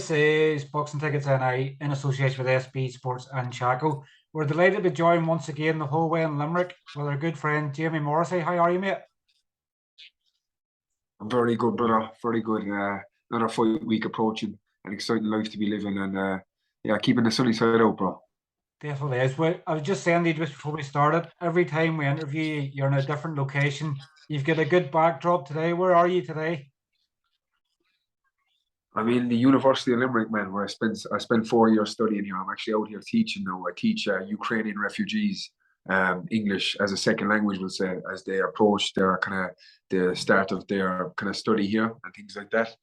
This is Boxing Tickets NI in association with SB Sports and Chaco. We're delighted to be joined once again the whole way in Limerick with our good friend Jamie Morrissey. How are you, mate? I'm very good, brother. Very good. Another fight week approaching. An exciting life to be living, and yeah, keeping the sunny side out, bro. Definitely is. Well, I was just saying to you just before we started, every time we interview you, you're in a different location. You've got a good backdrop today. Where are you today? I'm in the University of Limerick, man, where I spent 4 years studying here. I'm actually out here teaching now. I teach Ukrainian refugees English as a second language, we'll say, as they approach their kind of the start of their kind of study here and things like that.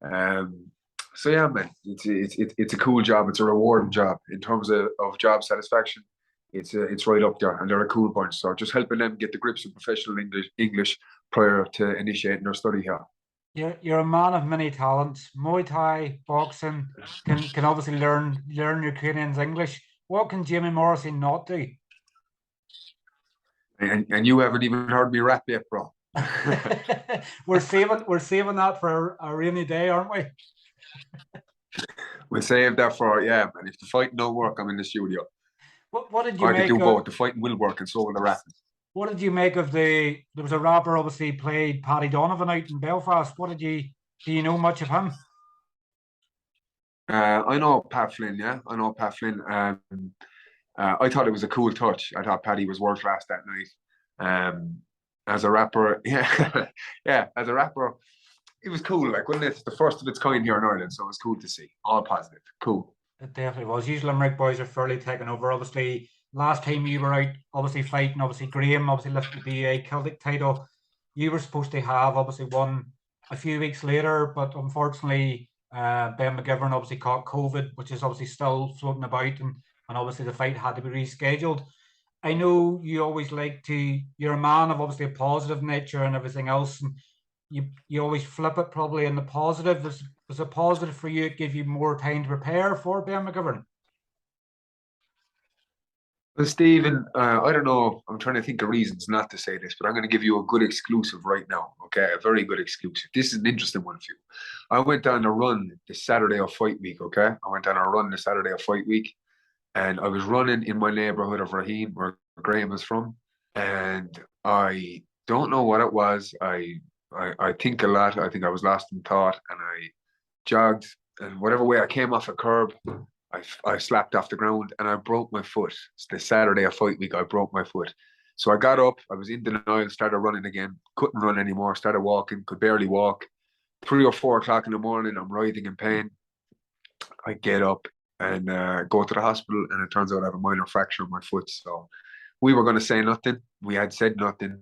Um, so yeah, man, it's a cool job. It's a rewarding job in terms of job satisfaction. It's right up there, and they're a cool bunch. So just helping them get the grips of professional English prior to initiating their study here. You're a man of many talents. Muay Thai, boxing, can obviously learn Ukrainians English. What can Jamie Morrissey not do? And you haven't even heard me rap yet, bro. we're saving that for a rainy day, aren't we? We'll save that for, yeah, man. If the fighting don't work, I'm in the studio. What did you I could make do of both. The fighting will work, and so will the rapping. what did you make of there was a rapper obviously played Paddy Donovan out in Belfast. Do you know much of him? I know Pat Flynn, yeah. I know Pat Flynn. I thought it was a cool touch. I thought Paddy was world class that night. As a rapper, yeah, yeah. As a rapper, it was cool. Like, wasn't it the first of its kind here in Ireland? So it was cool to see. All positive. Cool. It definitely was. Usually Limerick boys are fairly taken over. Obviously, last time you were out, obviously fighting, obviously Graham, obviously lifted the BUI Celtic title. You were supposed to have obviously won a few weeks later, but unfortunately, Ben McGivern obviously caught COVID, which is obviously still floating about, and obviously the fight had to be rescheduled. I know you always like to. You're a man of obviously a positive nature and everything else, and you always flip it probably in the positive. Was a positive for you? It gave you more time to prepare for Ben McGivern. Well, Stephen, I don't know. I'm trying to think of reasons not to say this, but I'm going to give you a good exclusive right now. Okay, a very good exclusive. This is an interesting one for you. I went on a run the Saturday of fight week. Okay, I went on a run the Saturday of fight week, and I was running in my neighborhood of Raheen, where Graham is from, and I don't know what it was. I think a lot. I think I was lost in thought, and I jogged, and whatever way I came off a curb, I slapped off the ground and I broke my foot. It's the Saturday of fight week. I broke my foot. So I got up, I was in denial, started running again, couldn't run anymore, started walking, could barely walk. 3 or 4 o'clock in the morning, I'm writhing in pain. I get up and go to the hospital, and it turns out I have a minor fracture in my foot. So we were going to say nothing. We had said nothing.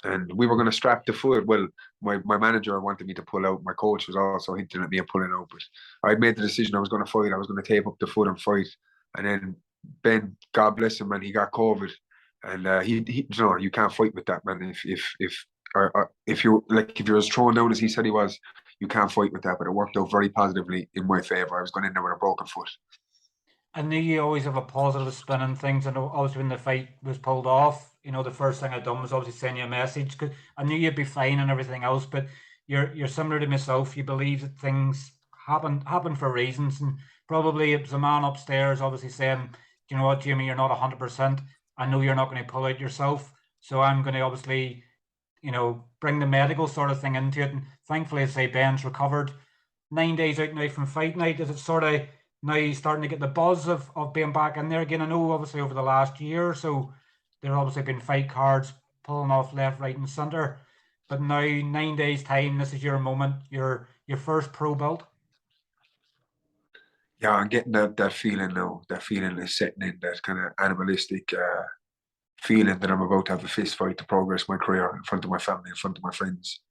And we were going to strap the foot. Well, my manager wanted me to pull out. My coach was also hinting at me of pulling out, but I made the decision I was going to fight. I was going to tape up the foot and fight. And then Ben, God bless him, man, he got COVID, and he you know, you can't fight with that, man. If you like, if you're as thrown down as he said he was, you can't fight with that. But it worked out very positively in my favor. I was going in there with a broken foot. I knew you always have a positive spin on things. I know obviously when the fight was pulled off, the first thing I done was obviously send you a message because I knew you'd be fine and everything else. But you're similar to myself. You believe that things happen for reasons, and probably it was a man upstairs obviously saying, you know what, Jimmy, you're not 100%. I know you're not going to pull out yourself, so I'm going to obviously bring the medical sort of thing into it. And thankfully, I say Ben's recovered. 9 days out now from fight night. Is it sort of now starting to get the buzz of being back in there again? I know obviously over the last year or so, there have obviously been fight cards pulling off left, right, and centre. But now, 9 days' time, this is your moment, your first pro belt. Yeah, I'm getting that feeling now. That feeling is setting in. That kind of animalistic feeling that I'm about to have a fist fight to progress my career in front of my family, in front of my friends.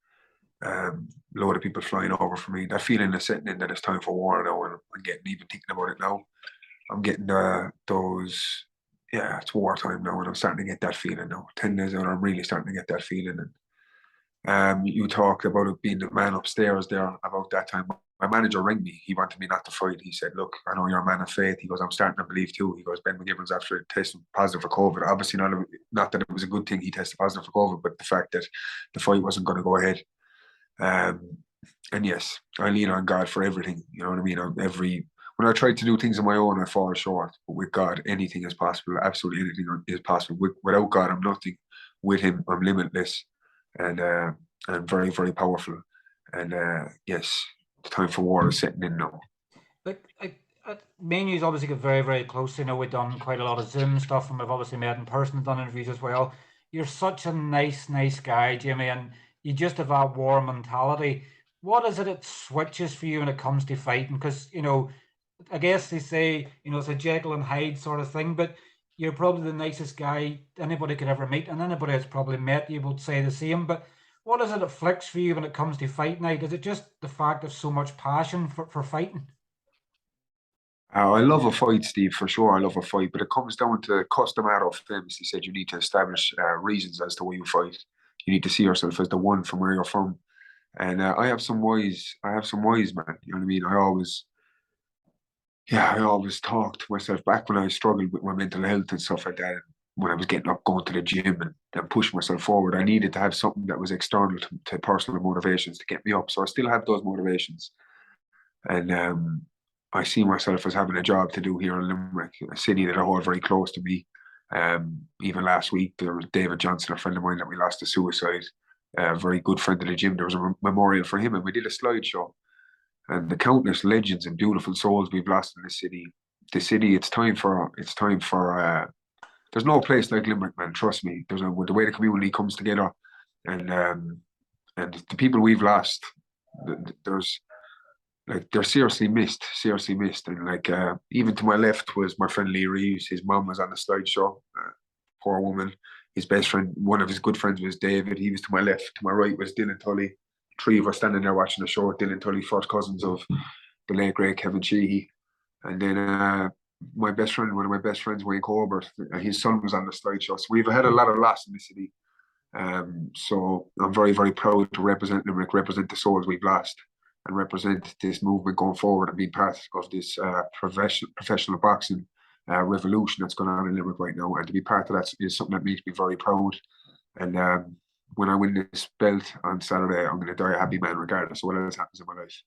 A load of people flying over for me. That feeling is setting in that it's time for war now, and I'm getting even thinking about it now. I'm getting those. Yeah, it's wartime now, and I'm starting to get that feeling now. 10 days out, I'm really starting to get that feeling. And you talked about it being the man upstairs there about that time. My manager rang me. He wanted me not to fight. He said, "Look, I know you're a man of faith." He goes, "I'm starting to believe too." He goes, "Ben McGivern's after testing positive for COVID. Obviously, not that it was a good thing he tested positive for COVID, but the fact that the fight wasn't going to go ahead." And yes, I lean on God for everything. You know what I mean? When I try to do things on my own, I fall short. But with God, anything is possible. Absolutely anything is possible. Without God, I'm nothing. With Him, I'm limitless, and I'm very, very powerful. And yes, the time for war is setting in now. Me and you's obviously get very, very close. You know, we've done quite a lot of Zoom stuff, and we've obviously met in person and done interviews as well. You're such a nice guy, Jimmy, and you just have that war mentality. What is it that switches for you when it comes to fighting? Because, you know, I guess they say, you know, it's a Jekyll and Hyde sort of thing, but you're probably the nicest guy anybody could ever meet, and anybody that's probably met you would say the same. But what is it that flicks for you when it comes to fight night? Is it just the fact of so much passion for fighting? I love a fight, Steve, for sure. I love a fight, but it comes down to Customado famously said you need to establish reasons as to why you fight. You need to see yourself as the one from where you're from. And I have some wise, man. You know what I mean? I always talked to myself back when I struggled with my mental health and stuff like that. When I was getting up, going to the gym and pushing myself forward, I needed to have something that was external to personal motivations to get me up. So I still have those motivations. And I see myself as having a job to do here in Limerick, a city that I hold very close to me. Even last week, there was David Johnson, a friend of mine that we lost to suicide, a very good friend of the gym. There was a memorial for him, and we did a slideshow. And the countless legends and beautiful souls we've lost in the city. The city, there's no place like Limerick, man. Trust me. With the way the community comes together, and and the people we've lost. There's like they're seriously missed. And like even to my left was my friend Lee Reeves. His mum was on the slideshow. Poor woman. His best friend, one of his good friends was David. He was to my left. To my right was Dylan Tully. Three of us standing there watching the show. Dylan Tully, first cousins of the late great Kevin Sheehy. And then my best friend, one of my best friends, Wayne Colbert, his son was on the slideshow. So we've had a lot of loss in the city. So I'm very, very proud to represent Limerick, represent the souls we've lost, and represent this movement going forward and be part of this professional boxing revolution that's going on in Limerick right now. And to be part of that is something that makes me very proud. And when I win this belt on Saturday, I'm going to die a happy man regardless of what else happens in my life.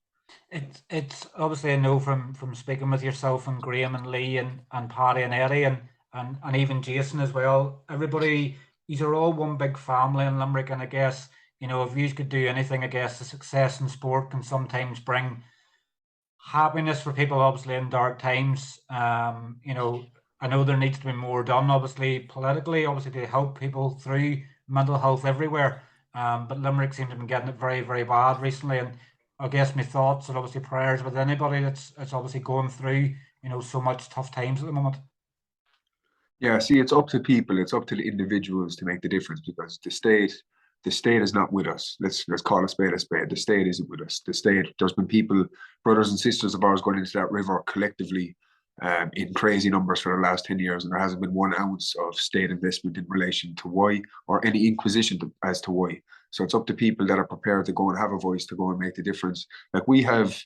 It's obviously I know from speaking with yourself and Graham and Lee and Paddy and Eddie and even Jason as well. Everybody, these are all one big family in Limerick, and I guess you know if you could do anything, I guess the success in sport can sometimes bring happiness for people, obviously in dark times. You know, I know there needs to be more done, obviously politically, obviously to help people through mental health everywhere. But Limerick seems to have been getting it very, very bad recently, and I guess my thoughts and obviously prayers with anybody that's obviously going through you know so much tough times at the moment. Yeah, see, it's up to people, it's up to the individuals to make the difference because the state is not with us. Let's call a spade a spade. The state isn't with us. The state, there's been people, brothers and sisters of ours going into that river collectively in crazy numbers for the last 10 years, and there hasn't been 1 ounce of state investment in relation to why or any inquisition as to why. So it's up to people that are prepared to go and have a voice to go and make the difference. Like we have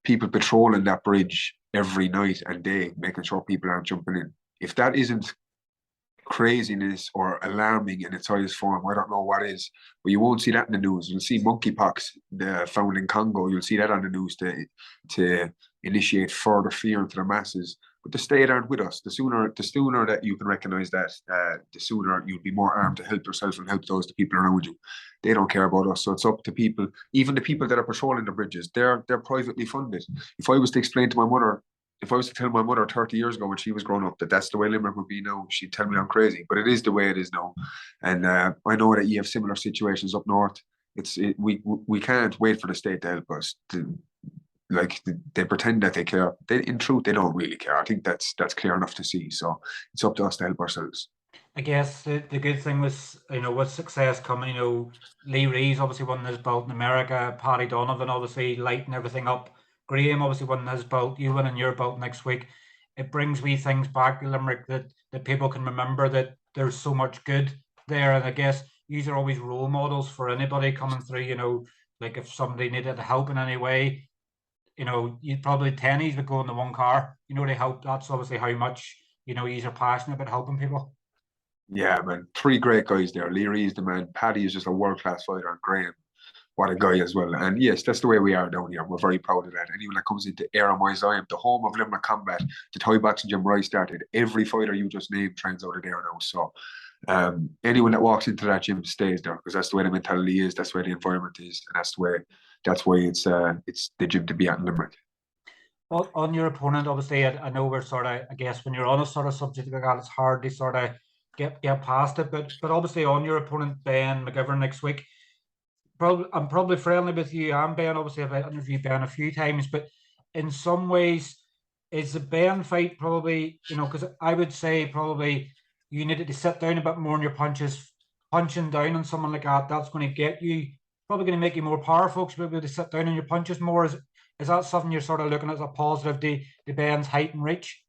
people patrolling that bridge every night and day, making sure people aren't jumping in. If that isn't craziness or alarming in its highest form, I don't know what is. But you won't see that in the news. You'll see monkeypox found in Congo. You'll see that on the news to initiate further fear into the masses. But the state aren't with us. The sooner that you can recognise that, the sooner you'll be more armed to help yourself and help the people around you. They don't care about us. So it's up to people, even the people that are patrolling the bridges, they're privately funded. If I was to explain to my mother if I was to tell my mother 30 years ago when she was growing up that that's the way Limerick would be now, she'd tell me I'm crazy. But it is the way it is now. And I know that you have similar situations up north. We can't wait for the state to help us. They pretend that they care. In truth, they don't really care. I think that's clear enough to see. So it's up to us to help ourselves. I guess the good thing was, you know, with success coming, you know, Lee Reeves obviously won his belt in America, Paddy Donovan obviously lighting everything up, Graham obviously won his belt, you winning your belt next week. It brings wee things back to Limerick that people can remember that there's so much good there. And I guess these are always role models for anybody coming through, you know, like if somebody needed help in any way, you know, you'd probably tennies would go in the one car, you know, to help. That's obviously how much, you know, you're passionate about helping people. Yeah, man. Three great guys there. Leary is the man. Paddy is just a world class fighter. And Graham, what a guy as well. And yes, that's the way we are down here. We're very proud of that. Anyone that comes into Aramais, I am the home of Limerick Combat, the Thai boxing gym where I started. Every fighter you just named trains out of there now. So anyone that walks into that gym stays there because that's the way the mentality is, that's the way the environment is, and that's why it's the gym to be at in Limerick. Well, on your opponent, obviously, I know we're sort of, I guess, when you're on a sort of subject like that, it's hard to sort of get past it. But obviously, on your opponent, Ben McGivern next week, I'm probably friendly with you and Ben. Obviously, I've interviewed Ben a few times, but in some ways, is the Ben fight probably, because I would say probably you needed to sit down a bit more on your punches, punching down on someone like that. That's going to get you, probably going to make you more powerful because you'll be able to sit down on your punches more. Is that something you're sort of looking at as a positive, the Ben's height and reach?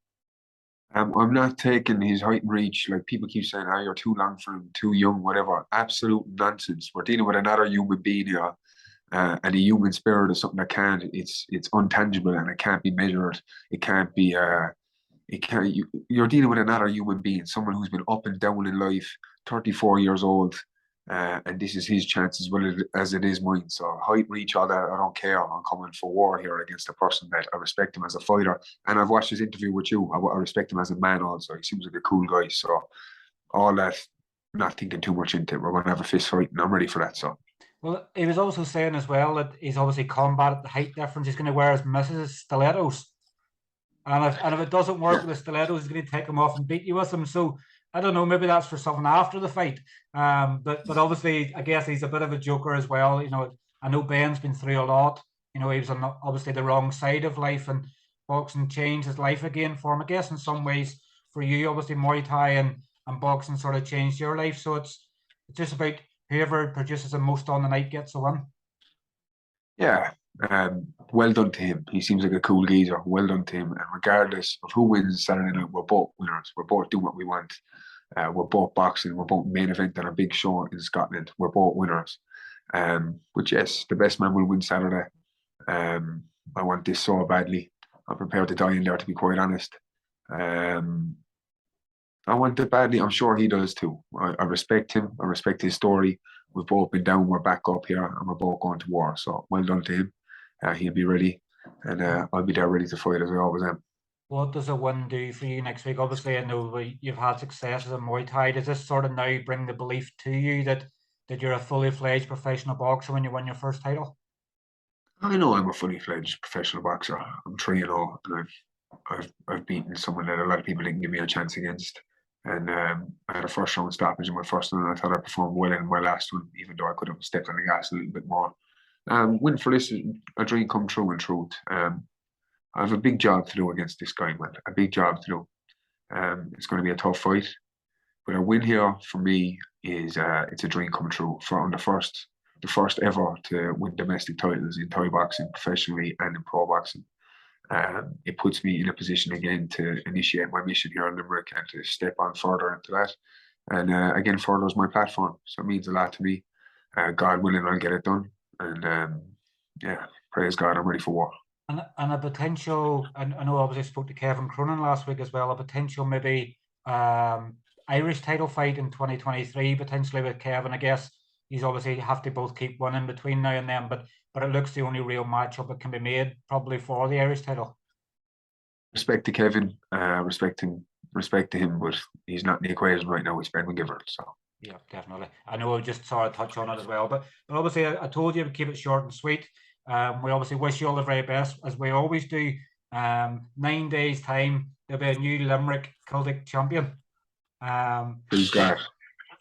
I'm not taking his height and reach. Like people keep saying, "Oh, you're too long for him, too young, whatever." Absolute nonsense. We're dealing with another human being here, and the human spirit is something that can't. It's untangible and it can't be measured. It can't be. It can't. You're dealing with another human being, someone who's been up and down in life, 34 years old, and this is his chance as well as it is mine. So height, reach, all that, I don't care. I'm coming for war here against a person that I respect him as a fighter. And I've watched his interview with you. I respect him as a man also. He seems like a cool guy. So all that, not thinking too much into it. We're going to have a fist fight and I'm ready for that. So. Well, he was also saying as well that he's obviously combated the height difference. He's going to wear his missus' stilettos. And if it doesn't work with the stilettos, he's going to take them off and beat you with them. So I don't know, maybe that's for something after the fight. But obviously, I guess he's a bit of a joker as well. I know Ben's been through a lot. He was on obviously the wrong side of life, and boxing changed his life again for him. I guess in some ways for you, obviously Muay Thai and boxing sort of changed your life. So it's just about whoever produces the most on the night gets a win. Yeah, well done to him. He seems like a cool geezer. Well done to him. And regardless of who wins Saturday night, we're both winners. We're both doing what we want. We're both boxing. We're both main event on a big show in Scotland. We're both winners. But yes, the best man will win Saturday. I want this so badly. I'm prepared to die in there, to be quite honest. I want it badly. I'm sure he does too. I respect him. I respect his story. We've both been down. We're back up here, and we're both going to war. So well done to him. He'll be ready, and I'll be there ready to fight as I always am. What does a win do for you next week? Obviously, I know you've had success as a Muay Thai. Does this sort of now bring the belief to you that you're a fully fledged professional boxer when you win your first title? I know I'm a fully fledged professional boxer. I'm 3-0, and I've beaten someone that a lot of people didn't give me a chance against. And I had a first round stoppage in my first one, and I thought I performed well in my last one, even though I could have stepped on the gas a little bit more. Win for this is a dream come true in truth. I have a big job to do against this guy, man. A big job to do. It's going to be a tough fight, but a win here for me is it's a dream come true. For the first ever to win domestic titles in Thai boxing professionally and in pro boxing. It puts me in a position again to initiate my mission here in Limerick and to step on further into that. And again, furthers my platform. So it means a lot to me. God willing, I'll get it done. And yeah, praise God, I'm ready for war. And a potential, and I know obviously I spoke to Kevin Cronin last week as well, a potential maybe Irish title fight in 2023, potentially with Kevin. I guess he's obviously have to both keep one in between now and then, but it looks the only real matchup that can be made probably for the Irish title. Respect to Kevin, respect to him, but he's not in the equation right now with Ben McGivern. So yeah, definitely. I know I just saw a touch on it as well, but obviously I told you to keep it short and sweet. We obviously wish you all the very best, as we always do. 9 days time, there'll be a new Limerick Celtic champion. Please God.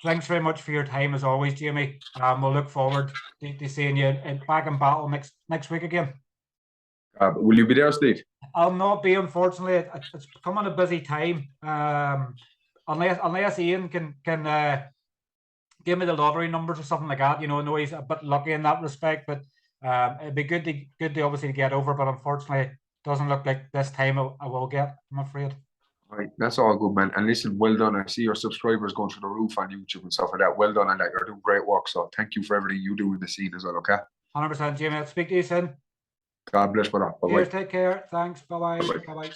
Thanks very much for your time as always, Jamie. We'll look forward to seeing you back in battle next week again. Will you be there, Steve? I'll not be, unfortunately. It's becoming a busy time. Unless Ian can give me the lottery numbers or something like that. I know he's a bit lucky in that respect, but it'd be good to obviously get over. But unfortunately, it doesn't look like this time I will get, I'm afraid. Right, that's all good, man. And listen, well done. I see your subscribers going through the roof on YouTube and stuff like that. Well done on that. You're doing great work. So thank you for everything you do in the scene as well, okay? 100%, Jamie. I'll speak to you soon. God bless, brother. Bye-bye. Cheers, take care. Thanks. Bye-bye. Bye-bye.